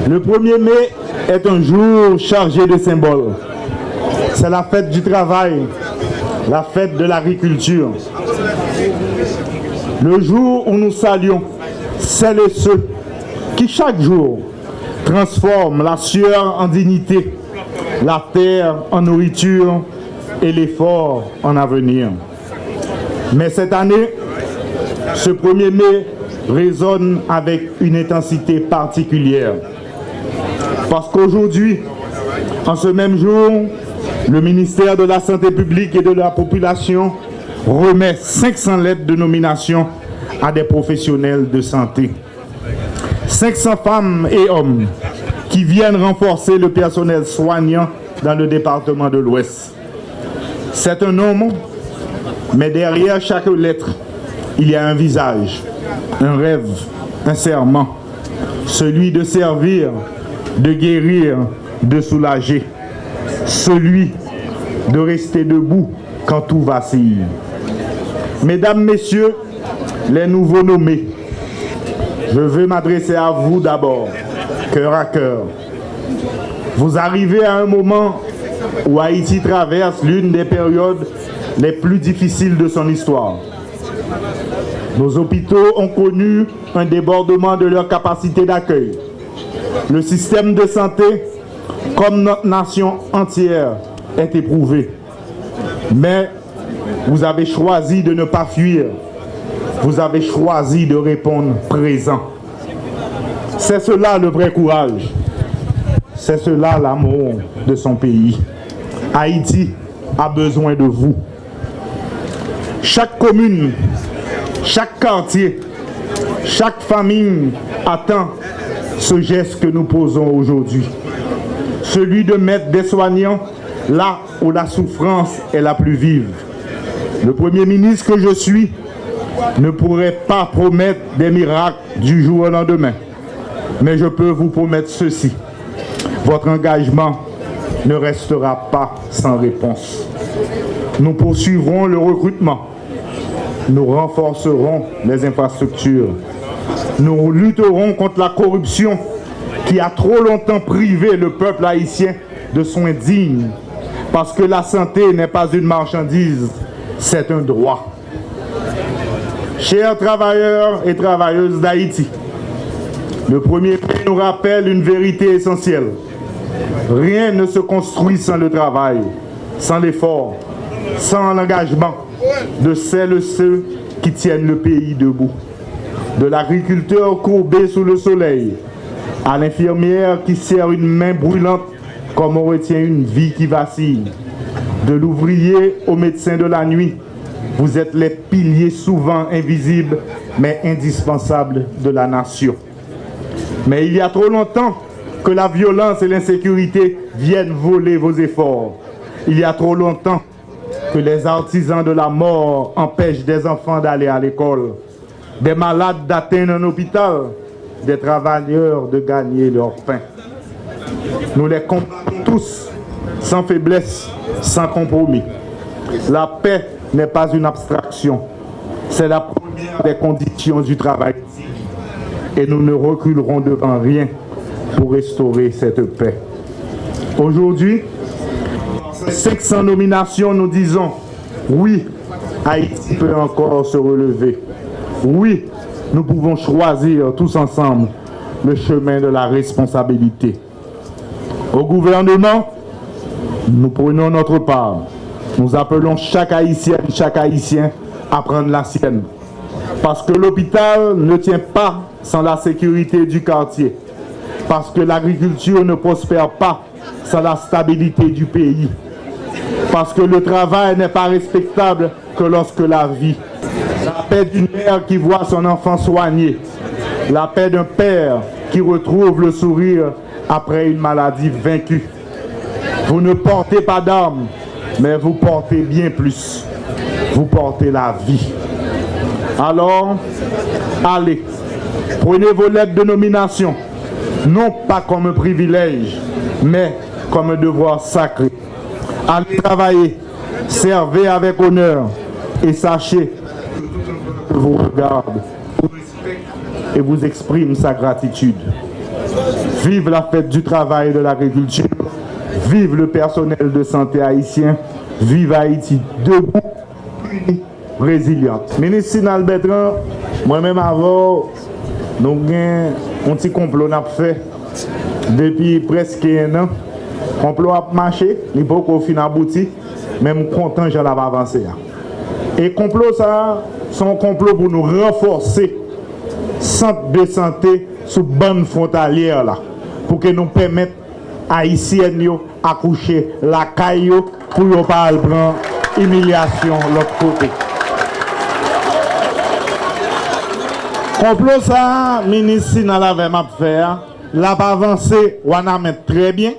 Le 1er mai est un jour chargé de symboles. C'est la fête du travail, la fête de l'agriculture. Le jour où nous saluons celles et ceux qui chaque jour transforment la sueur en dignité, la terre en nourriture et l'effort en avenir. Mais cette année, ce 1er mai résonne avec une intensité particulière. Parce qu'aujourd'hui, en ce même jour, le ministère de la Santé publique et de la Population remet 500 lettres de nomination à des professionnels de santé. 500 femmes et hommes qui viennent renforcer le personnel soignant dans le département de l'Ouest. C'est un nombre, mais derrière chaque lettre, il y a un visage, un rêve, un serment, celui de servir, de guérir, de soulager, celui de rester debout quand tout vacille. Mesdames, Messieurs, les nouveaux nommés, je veux m'adresser à vous d'abord, cœur à cœur. Vous arrivez à un moment où Haïti traverse l'une des périodes les plus difficiles de son histoire. Nos hôpitaux ont connu un débordement de leur capacité d'accueil. Le système de santé, comme notre nation entière, est éprouvé. Mais vous avez choisi de ne pas fuir. Vous avez choisi de répondre présent. C'est cela le vrai courage. C'est cela l'amour de son pays. Haïti a besoin de vous. Chaque commune, chaque quartier, chaque famille attend ce geste que nous posons aujourd'hui. Celui de mettre des soignants là où la souffrance est la plus vive. Le Premier ministre que je suis ne pourrait pas promettre des miracles du jour au lendemain. Mais je peux vous promettre ceci. Votre engagement ne restera pas sans réponse. Nous poursuivrons le recrutement. Nous renforcerons les infrastructures. Nous lutterons contre la corruption qui a trop longtemps privé le peuple haïtien de soins dignes. Parce que la santé n'est pas une marchandise, c'est un droit. Chers travailleurs et travailleuses d'Haïti, le 1er mai nous rappelle une vérité essentielle. Rien ne se construit sans le travail, sans l'effort, sans l'engagement de celles et ceux qui tiennent le pays debout. De l'agriculteur courbé sous le soleil, à l'infirmière qui serre une main brûlante comme on retient une vie qui vacille. De l'ouvrier au médecin de la nuit, vous êtes les piliers souvent invisibles mais indispensables de la nation. Mais il y a trop longtemps que la violence et l'insécurité viennent voler vos efforts. Il y a trop longtemps que les artisans de la mort empêchent des enfants d'aller à l'école, des malades d'atteindre un hôpital, des travailleurs de gagner leur pain. Nous les combattons tous, sans faiblesse, sans compromis. La paix n'est pas une abstraction, c'est la première des conditions du travail. Et nous ne reculerons devant rien pour restaurer cette paix. Aujourd'hui, 500 nominations, nous disons oui, Haïti peut encore se relever. Oui, nous pouvons choisir tous ensemble le chemin de la responsabilité. Au gouvernement, nous prenons notre part. Nous appelons chaque Haïtienne, chaque Haïtien à prendre la sienne. Parce que l'hôpital ne tient pas sans la sécurité du quartier. Parce que l'agriculture ne prospère pas sans la stabilité du pays. Parce que le travail n'est pas respectable que lorsque la vie. La paix d'une mère qui voit son enfant soigné. La paix d'un père qui retrouve le sourire après une maladie vaincue. Vous ne portez pas d'armes, mais vous portez bien plus. Vous portez la vie. Alors, allez, prenez vos lettres de nomination, non pas comme un privilège, mais comme un devoir sacré. Allez travailler, servez avec honneur et sachez que tout le monde vous regarde pour et vous exprime sa gratitude. Vive la fête du travail et de l'agriculture. Vive le personnel de santé haïtien. Vive Haïti debout, unie, résiliente. Ministre Sinal Bertrand, moi-même avant, nous avons un petit complot n'a fait depuis presque un an. Complot a marché, il faut qu'on finisse abouti, même content j'en ai avancé. Et complot ça, sont complot pour nous renforcer centre de santé sous bande frontalière là, pour que nous permettent haïtiennes accoucher la caillou pour ne pas prendre humiliation l'autre côté. Complot ça, ministre Sinal avait m'a fait, l'a avancé, on a met très bien.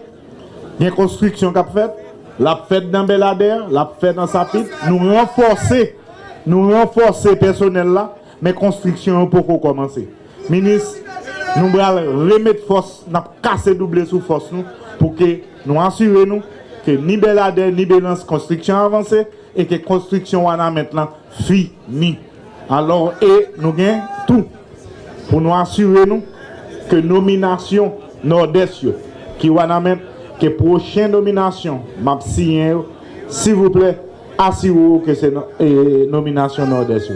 Il y a une construction qu'a fait, l'a fait dans Belader, l'a fait dans Sapit, nous renforcer le personnel là, mais construction pour commencer. Ministre, nous allons remettre force, nous allons casser double sous force nous, pour que nous assurons que ni Belader ni Belance construction avancée et que construction on a maintenant fini. Alors, et nous gagnons tout pour nous assurer nous que nomination nord-est qui va nous que prochaine nomination m'a signé, s'il vous plaît, assurez-vous que c'est nomination nord-est.